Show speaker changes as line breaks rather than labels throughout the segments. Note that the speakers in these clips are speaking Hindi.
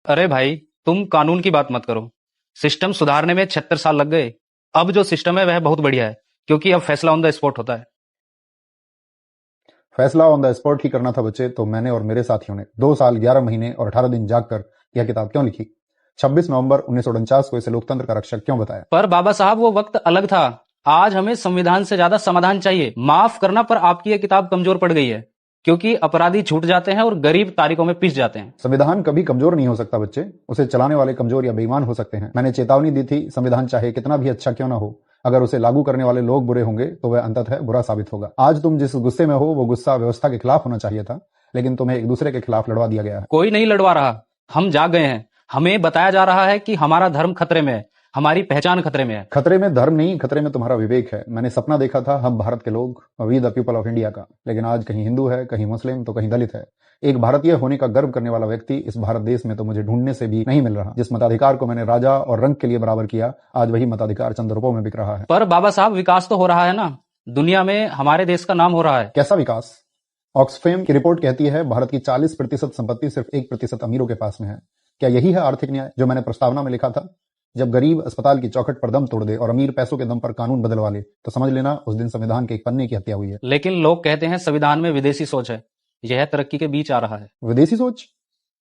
अरे भाई, तुम कानून की बात मत करो। सिस्टम सुधारने में 76 साल लग गए। अब जो सिस्टम है वह बहुत बढ़िया है, क्योंकि अब फैसला ऑन द स्पॉट होता है।
फैसला ऑन द स्पॉट ही करना था बच्चे, तो मैंने और मेरे साथियों ने 2 साल 11 महीने और 18 दिन जागकर यह किताब क्यों लिखी? 26 नवंबर 1949 को इसे लोकतंत्र का रक्षक क्यों बताया?
पर बाबा साहब, वो वक्त अलग था। आज हमें संविधान से ज्यादा समाधान चाहिए। माफ करना, पर आपकी यह किताब कमजोर पड़ गई है, क्योंकि अपराधी छूट जाते हैं और गरीब तारीखों में पिस जाते हैं।
संविधान कभी कमजोर नहीं हो सकता बच्चे, उसे चलाने वाले कमजोर या बेईमान हो सकते हैं। मैंने चेतावनी दी थी, संविधान चाहे कितना भी अच्छा क्यों ना हो, अगर उसे लागू करने वाले लोग बुरे होंगे तो वह अंततः बुरा साबित होगा। आज तुम जिस गुस्से में हो वो गुस्सा व्यवस्था के खिलाफ होना चाहिए था, लेकिन तुम्हें एक दूसरे के खिलाफ लड़वा दिया गया है।
कोई नहीं लड़वा रहा। हम जाग गए हैं। हमें बताया जा रहा है कि हमारा धर्म खतरे में है, हमारी पहचान खतरे में है।
खतरे में धर्म नहीं, खतरे में तुम्हारा विवेक है। मैंने सपना देखा था हम भारत के लोग, we the people of India का, लेकिन आज कहीं हिंदू है, कहीं मुस्लिम, तो कहीं दलित है। एक भारतीय होने का गर्व करने वाला व्यक्ति इस भारत देश में तो मुझे ढूंढने से भी नहीं मिल रहा। जिस मताधिकार को मैंने राजा और रंग के लिए बराबर किया, आज वही मताधिकार चंद रुपयों में बिक रहा है।
पर बाबा साहब, विकास तो हो रहा है ना। दुनिया में हमारे देश का नाम हो रहा है।
कैसा विकास? ऑक्सफैम की रिपोर्ट कहती है भारत की 40% संपत्ति सिर्फ 1% अमीरों के पास में है। क्या यही है आर्थिक न्याय जो मैंने प्रस्तावना में लिखा था? जब गरीब अस्पताल की चौखट पर दम तोड़ दे और अमीर पैसों के दम पर कानून बदलवा ले, तो समझ लेना उस दिन संविधान के एक पन्ने की हत्या हुई है।
लेकिन लोग कहते हैं संविधान में विदेशी सोच है। यह तरक्की के बीच आ रहा है।
विदेशी सोच?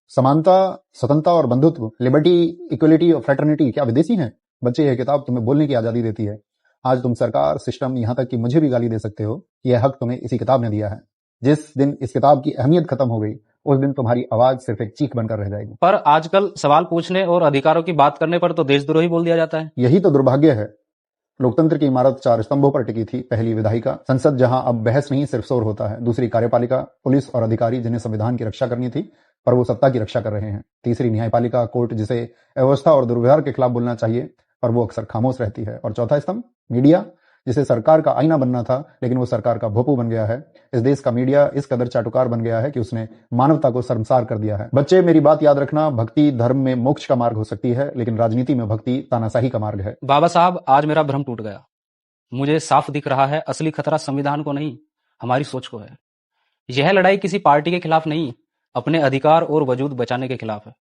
समानता, स्वतंत्रता और बंधुत्व, लिबर्टी, इक्वलिटी और फ्रेटर्निटी क्या विदेशी हैं? बच्चे, यह किताब तुम्हें बोलने की आजादी देती है। आज तुम सरकार, सिस्टम, यहां तक कि मुझे भी गाली दे सकते हो। यह हक तुम्हें इसी किताब ने दिया है। जिस दिन इस किताब की अहमियत खत्म हो गई, उस दिन तुम्हारी आवाज सिर्फ एक चीख बनकर रह जाएगी।
पर आजकल सवाल पूछने और अधिकारों की बात करने पर तो देशद्रोही बोल दिया जाता है।
यही तो दुर्भाग्य है। लोकतंत्र की इमारत 4 स्तंभों पर टिकी थी। पहली विधायिका संसद, जहां अब बहस नहीं सिर्फ शोर होता है। दूसरी कार्यपालिका, पुलिस और अधिकारी जिन्हें संविधान की रक्षा करनी थी पर वो सत्ता की रक्षा कर रहे हैं। तीसरी न्यायपालिका, कोर्ट, जिसे व्यवस्था और दुर्व्यवहार के खिलाफ बोलना चाहिए पर वो अक्सर खामोश रहती है। और चौथा स्तंभ, मीडिया, जिसे सरकार का आईना बनना था लेकिन वो सरकार का भोपू बन गया है। इस देश का मीडिया इस कदर चाटुकार बन गया है कि उसने मानवता को शर्मसार कर दिया है। बच्चे, मेरी बात याद रखना, भक्ति धर्म में मोक्ष का मार्ग हो सकती है, लेकिन राजनीति में भक्ति तानाशाही का मार्ग है।
बाबा साहब, आज मेरा भ्रम टूट गया। मुझे साफ दिख रहा है, असली खतरा संविधान को नहीं, हमारी सोच को है। यह लड़ाई किसी पार्टी के खिलाफ नहीं, अपने अधिकार और वजूद बचाने के खिलाफ है।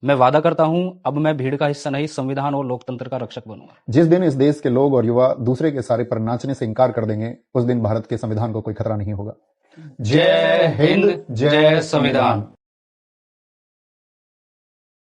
मैं वादा करता हूं, अब मैं भीड़ का हिस्सा नहीं, संविधान और लोकतंत्र का रक्षक बनूंगा।
जिस दिन इस देश के लोग और युवा दूसरे के सारे पर नाचने से इनकार कर देंगे, उस दिन भारत के संविधान को कोई खतरा नहीं होगा।
जय हिंद, जय संविधान।